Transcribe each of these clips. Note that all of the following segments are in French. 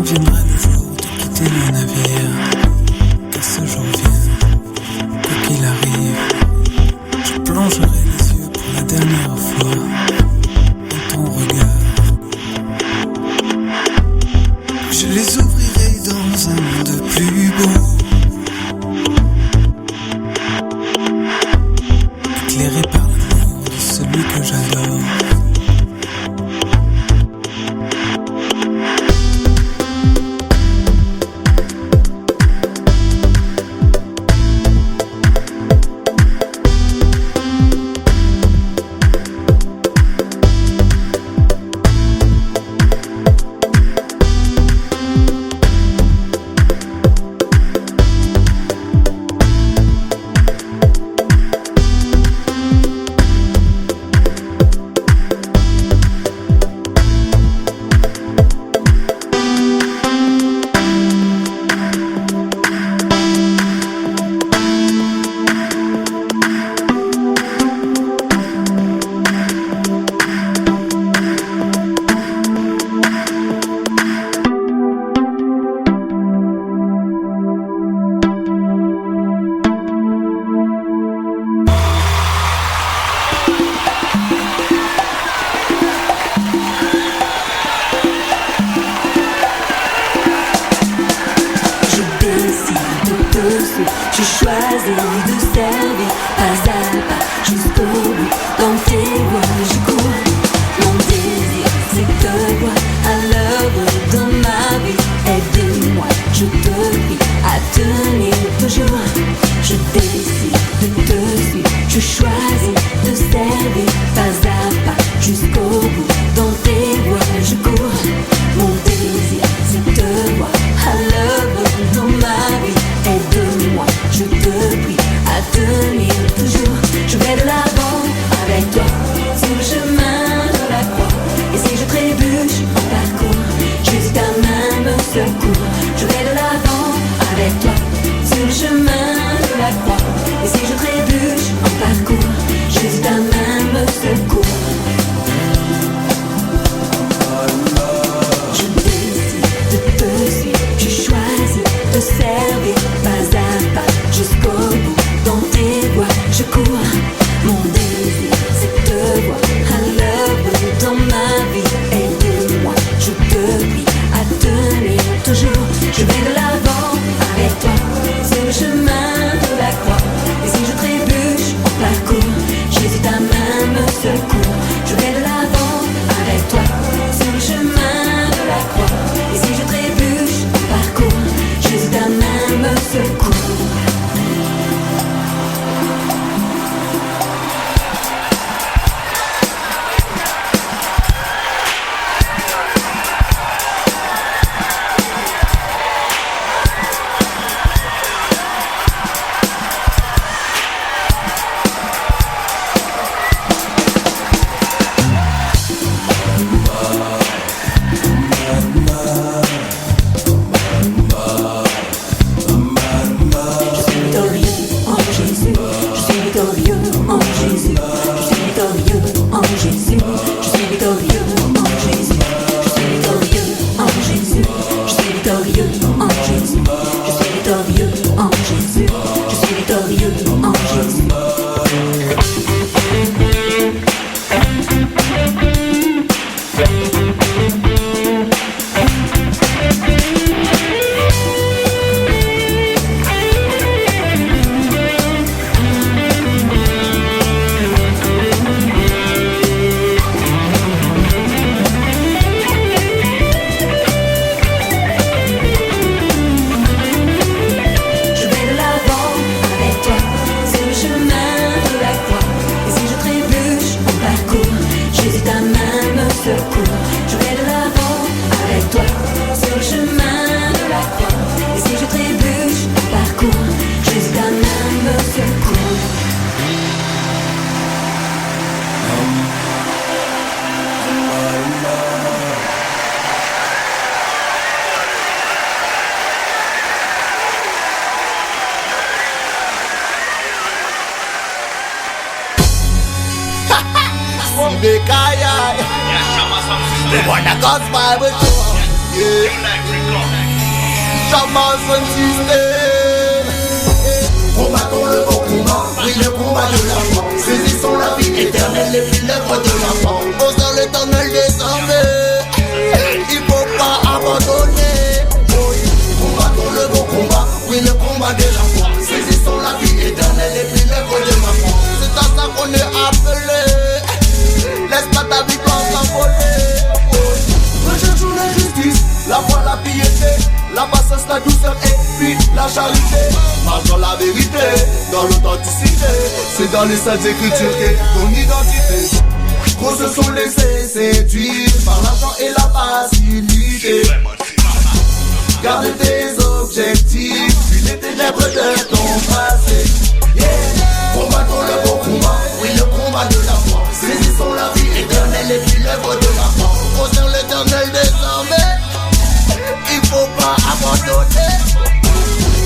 Quand viendra le jour de quitter le navire, que ce jour vienne, quoi qu'il arrive, je plongerai les yeux pour la dernière fois dans ton regard. Je les ouvrirai dans un monde plus beau, éclairé par l'amour de celui que j'adore. Je choisis de servir pas à pas jusqu'au bout. Dans tes voies je cours. Mon désir c'est de te voir à l'œuvre dans ma vie. Aide-moi, je te prie à tenir toujours. Je décide de te suivre. Je choisis de servir pas à pas jusqu'au bout. Dans tes voies je cours. Mon désir c'est de te voir à l'œuvre dans ma vie. Aide-moi, je te prie à tenir toujours. Je vais de l'avant avec toi sur le chemin de la croix. Et si je trébuche en parcours, Jésus ta main me secourt. Je vais de l'avant avec toi sur le chemin de la croix. Et si je trébuche en parcours, Jésus ta main me secourt. Je décide de te suivre. Je choisis de servir pas à pas jusqu'au bout. Dans tes voies je cours. Mon désir c'est de te voir à l'œuvre dans ma vie. Aide-moi, je te prie à tenir toujours. Je vais de l'avant avec toi sur le chemin de la croix. Et si je trébuche en parcours, Jésus ta main me secourt. Je vais de l'avant avec toi sur le chemin de la croix. Et si je trébuche en parcours, Jésus ta main me secourt. The one that goes by with you. Yeah. Jamal Sun System. Combattons le bon combat, oui le combat de la foi. Saisissons la vie éternelle et puis l'œuvre de la foi. Au sein l'éternel des armées, il faut pas abandonner. Combattons le bon combat, oui le combat de la foi. Saisissons la vie éternelle et puis l'œuvre de la foi. C'est à ça qu'on est appelé. Laisse pas ta victoire s'envoler. Recherchons la justice, la foi, la piété, la patience, la douceur et puis la charité. Marche dans la vérité, dans l'authenticité. C'est dans les saintes écritures qu'est ton identité. Gros se sont laissés séduire par l'argent et la facilité. Garde tes objectifs, puis les ténèbres de ton passé. Yeah. Combattons le bon combat, oui le combat de la foi. Saisissons la vie éternelle et puis l'œuvre de la foi. Au sein l'éternel des armées, il faut pas abandonner.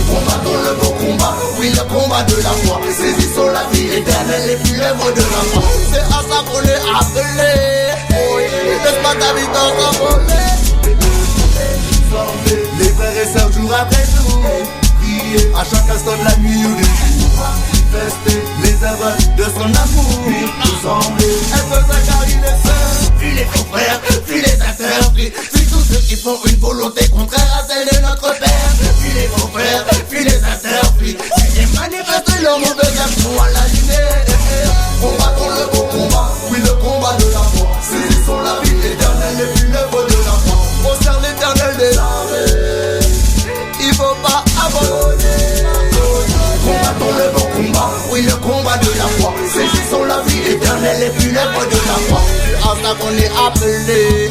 Combattons le bon combat, oui le combat de la foi. Saisissons la vie éternelle et puis l'œuvre de la foi. C'est à ça qu'on est appelé. Laisse pas ta vie s'envoler. Les frères et sœurs jour après jour, prier à chaque instant de la nuit ou du jour, manifester les œuvres de son amour, nous sembler être un car il est seul. Puis les faux frères, puis les interdits, puis tous ceux qui font une volonté contraire à celle de notre Père. Puis les faux frères, puis les interdits, puis les manifestent leur mauvaise action à la lumière. Combattons le bon combat, oui le combat de la foi. Saisissons la vie éternelle et puis l'œuvre de la foi. Au sein l'éternel des armées, il faut pas abandonner. Combattons le bon combat, oui le combat de la foi. Saisissons la vie éternelle et puis l'œuvre de la foi. C'est à ça qu'on est appelé.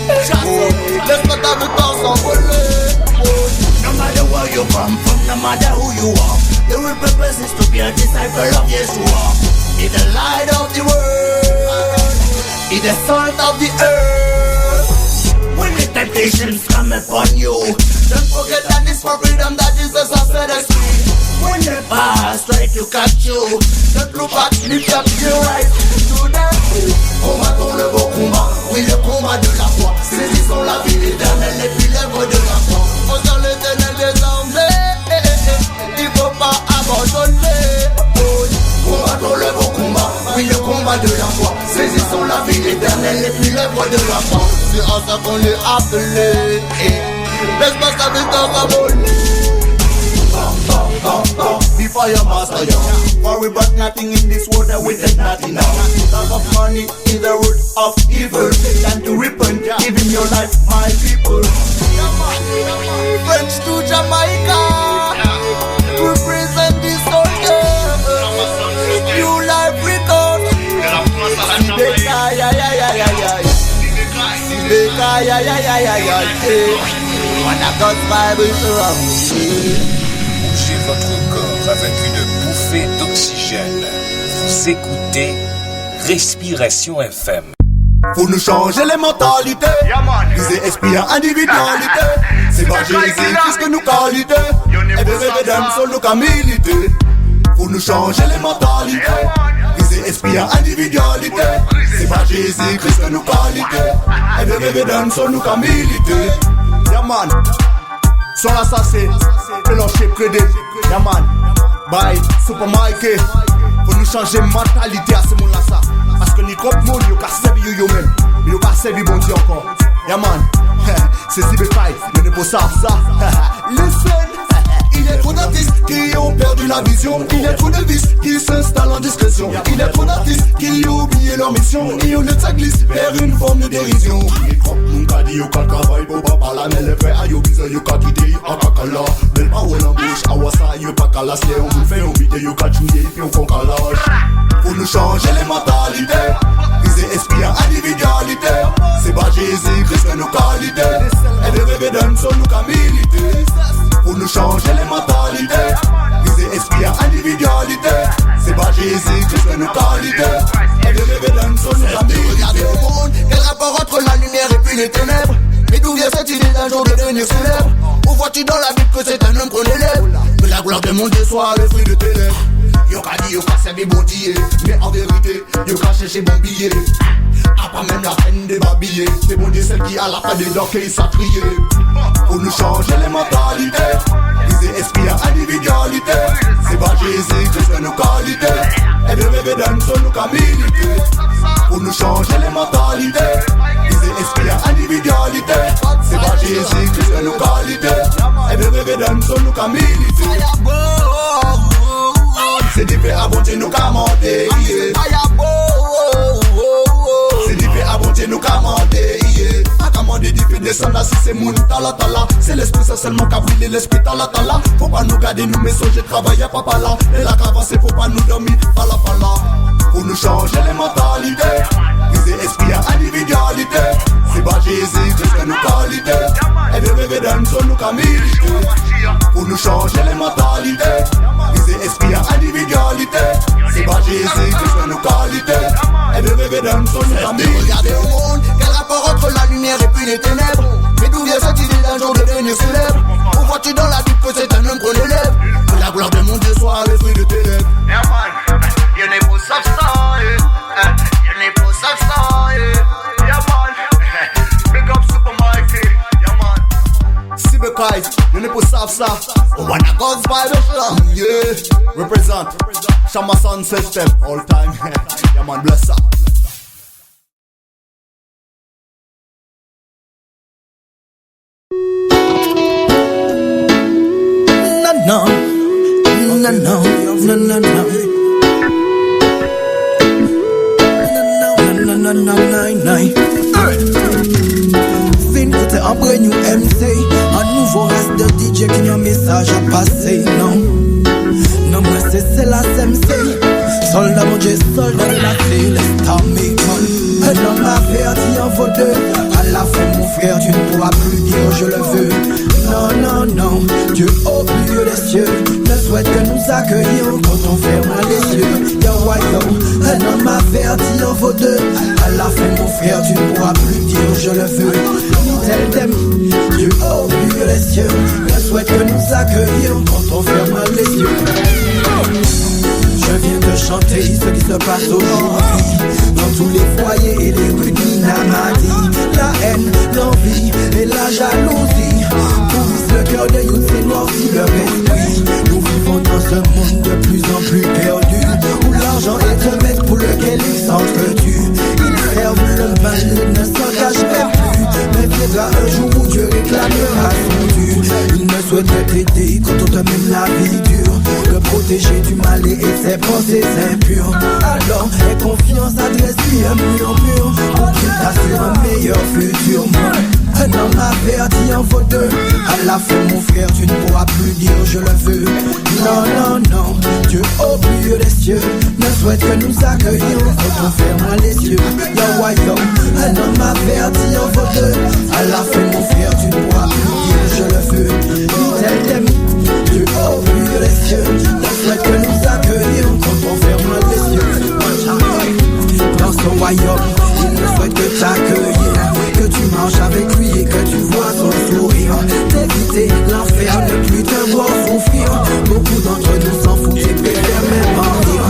Laisse pas ta victoire s'envoler. No matter where you come from, no matter who you are, the real purpose is to be a disciple of Yeshua. Be the light of the world, be the salt of the earth. When the temptations come upon you, don't forget that it's for freedom that Jesus has set us free. When the past try to catch you, don't look back, lift up your eyes to them. Combattons le bon combat, oui le combat de la foi. Saisissons la vie éternelle et puis l'œuvre de la foi. Au sein l'éternel des armées, il faut pas abandonner. Combattons le bon combat, oui le combat de la foi. Saisissons la vie éternelle et puis l'œuvre de la foi. C'est à ça qu'on est appelé. Laisse pas ta victoire s'envoler. Be fire master, yo. For we but nothing in this world that we take nothing now. Love of money is the root of evil. Time to repent, give him your life, my people. French to Jamaica, represent the soldier. New life record. Sibeka, ya ya ya ya ya. Sibeka, ya ya ya ya ya. Wanna God's Bible surround. Bougez votre corps avec une bouffée d'oxygène. Vous écoutez Respiration FM. Faut nous changer les mentalités. Viser esprit à individualité. C'est pas Jésus-Christ que nous qualité. Et de rêver d'un seul nous qu'à militer. Faut nous changer les mentalités. Viser esprit à individualité. C'est pas Jésus-Christ que nous qualité. Et de rêver d'un seul nous qu'à militer. Yaman, son assassin, fellowship crédit. Yaman, bye, Super Mikey. Faut nous changer mentalité à ce monde-là ça. Parce que ni comme monde, yo ka servi yo même. Yo ka servi bon Dieu encore. Yaman, c'est si bécaille, mais ne pas savoir ça. Listen. Il est trop d'artistes qui ont perdu la vision. Il est trop de vices qui s'installent en discrétion. Il est trop d'artistes qui ont oublié leur mission. Et au lieu de ça glisse vers une forme de dérision. Il croit mon cas dit yo ka travail pour pas parler. Mais les frères yo bizarre yo ka quitter yo ka kala. Belle parole en bouche, awasa yo pas kala. Si on vous fait on vite yo ka chouiller puis on font calage. Faut nous changer les mentalités. Viser esprit à individualité. C'est pas Jésus-Christ que nous qualité. Et de rêver d'un seul nous qu'à militer. Pour nous changer les mentalités. Viser esprit à individualité. C'est pas Jésus-Christ que nous qualité. Et de rêver d'un seul nous qu'à militer. Regardez au monde, quel rapport entre la lumière et puis les ténèbres. Mais d'où vient cette idée d'un jour de devenir célèbre? Où vois-tu dans la Bible que c'est un homme qu'on élève? Que la gloire de mon Dieu soit le fruit de tes lèvres. Yo ka dit yo ka servi bon Dieu. Mais en vérité, yo ka chercher bon billet. A pas même la peine de babiller. C'est bon Dieu celle qui a la fin des dents qu'il s'est trié. Pour nous changer les mentalités. Visez esprit à individualité. C'est pas Jésus-Christ que nos qualités. Et de rêver d'un son nous qu'à militer. Pour nous changer les mentalités. Visez esprit à individualité. C'est pas Jésus-Christ que nos qualités. Et de rêver d'un son nous qu'à militer. C'est des faits à bon Dieu nous qu'à monter. C'est des faits à bon Dieu nous qu'à monter. Commandé d'y faire descendre si c'est moun tala tala. C'est l'esprit c'est seulement qu'a brûlé l'esprit tala tala. Faut pas nous garder nous messages travailler papa là. Et là qu'avancer faut pas nous dormir pala pala. Pour nous changer les mentalités. Viser esprit à individualité. C'est pas Jésus Christ que nous qualités. Et de rêver d'un son nous qu'à militer. Pour nous changer les mentalités. Viser esprit à individualité. C'est pas Jésus Christ que nous qualités. Et de rêver d'un son nous qu'à militer. Regardez au monde, quel rapport entre la lumière et puis les ténèbres. Mais d'où vient cette idée d'un jour de devenir célèbre? Où vois-tu dans la vie que c'est un homme qu'on élève? Que la gloire de mon Dieu soit à l'esprit de tes lèvres. Yeah man, you n'est pas ça, you n'est pas ça, yeah man. Big up Super Mikey, yeah man. Cyberkai, you n'est pas ça. Oh wanna go by the slam, yeah. Represent, Shama Sound System, all time. Yeah man, bless up. No, no, no, no, no, no, no. C'était un brand new MC, un nouveau reste de DJ qui a un message à passer, non. Non, moi c'est la SMC. Soldat mon Dieu, soldat de la Céleste, un homme averti en vaut deux. À la fin mon frère, tu ne pourras plus dire je le veux. Non, non, non, Dieu au milieu des cieux ne souhaite que nous accueillir quand on ferme les yeux. Yo, yo, un homme averti en vaut deux. À la fin mon frère, tu ne pourras plus dire je le veux. Ni tel thème, Dieu au milieu des cieux ne souhaite que nous accueillir quand on ferme les yeux. Je viens de chanter ce qui se passe aujourd'hui dans tous les foyers et les rues d'Inamadi. La haine, l'envie et la jalousie pourrissent le cœur de youth, c'est noirci leur esprit. Nous vivons dans ce monde de plus en plus perdu où l'argent est un maître pour lequel ils s'entretuent. Ils servent le mal et ne s'engagent même plus. Mais viendra un jour où Dieu réclamera son dû. Il ne souhaite t'aider quand on te mène la vie dure, le protéger du mal et ses pensées impures. Alors aie confiance, adresse-lui un murmure pour qu'il t'assure un meilleur futur. Un homme averti en vaut deux. À la fin mon frère, tu ne pourras plus dire je le veux. Non, non, non, Dieu au milieu des cieux ne souhaite que nous accueillir quand on ferme les yeux. Yo, yo, un homme averti en vaut deux. À la fin mon frère, tu ne pourras plus dire je le veux. Ni tel thème, Dieu au milieu des cieux ne souhaite que nous accueillir quand on ferme les yeux. Dans son royaume, il ne souhaite que t'accueillir, que tu marches avec lui et que tu vois son sourire. D'éviter l'enfer, ne plus te voir souffrir. Beaucoup d'entre nous s'en foutent et préfèrent même mentir.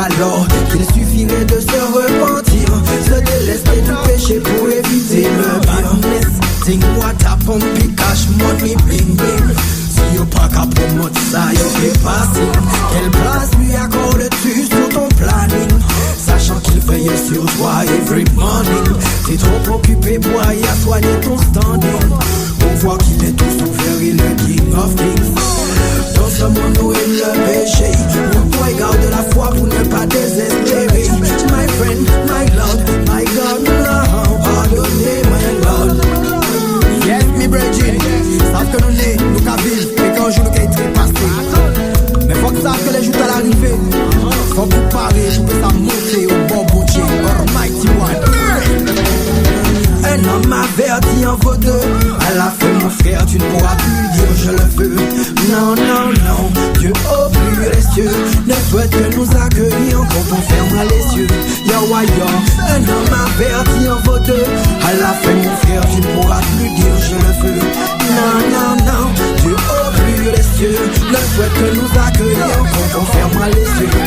Alors qu'il suffirait de se repentir, se délester du péché pour éviter le pire. Think what happen, big cash money, bling bling. Si y'a pas qu'à promote ça, y'a fait passer. Quelle place lui accordes-tu sur ton planning, sachant qu'il veille sur toi every morning? T'es trop occupé pour aller à soigner ton standing. On voit qu'il est tout ouvert et le king of kings. Dans ce monde où il le péché, on garde la foi pour ne pas désespérer. My friend, my lord, my God, now pardonnez my lord. Yes, mi brethren, savent que nous n'est, nous qu'à vivre et qu'un jour nous qu'à être passé. Mais faut que savent que les jours à l'arrivée, faut pour parler, faut que ça monte au bon bon Dieu, Almighty One. Un homme averti en vaut deux. À la fin mon frère, tu ne pourras plus dire je le veux. Non, non, non, Dieu au milieu des cieux ne souhaite que nous accueillir quand on ferme les yeux. Yo, yo, un homme averti en vaut deux. À la fin mon frère, tu ne pourras plus dire je le veux. Non, non, non, Dieu au milieu des cieux ne souhaite que nous accueillir quand on ferme les yeux.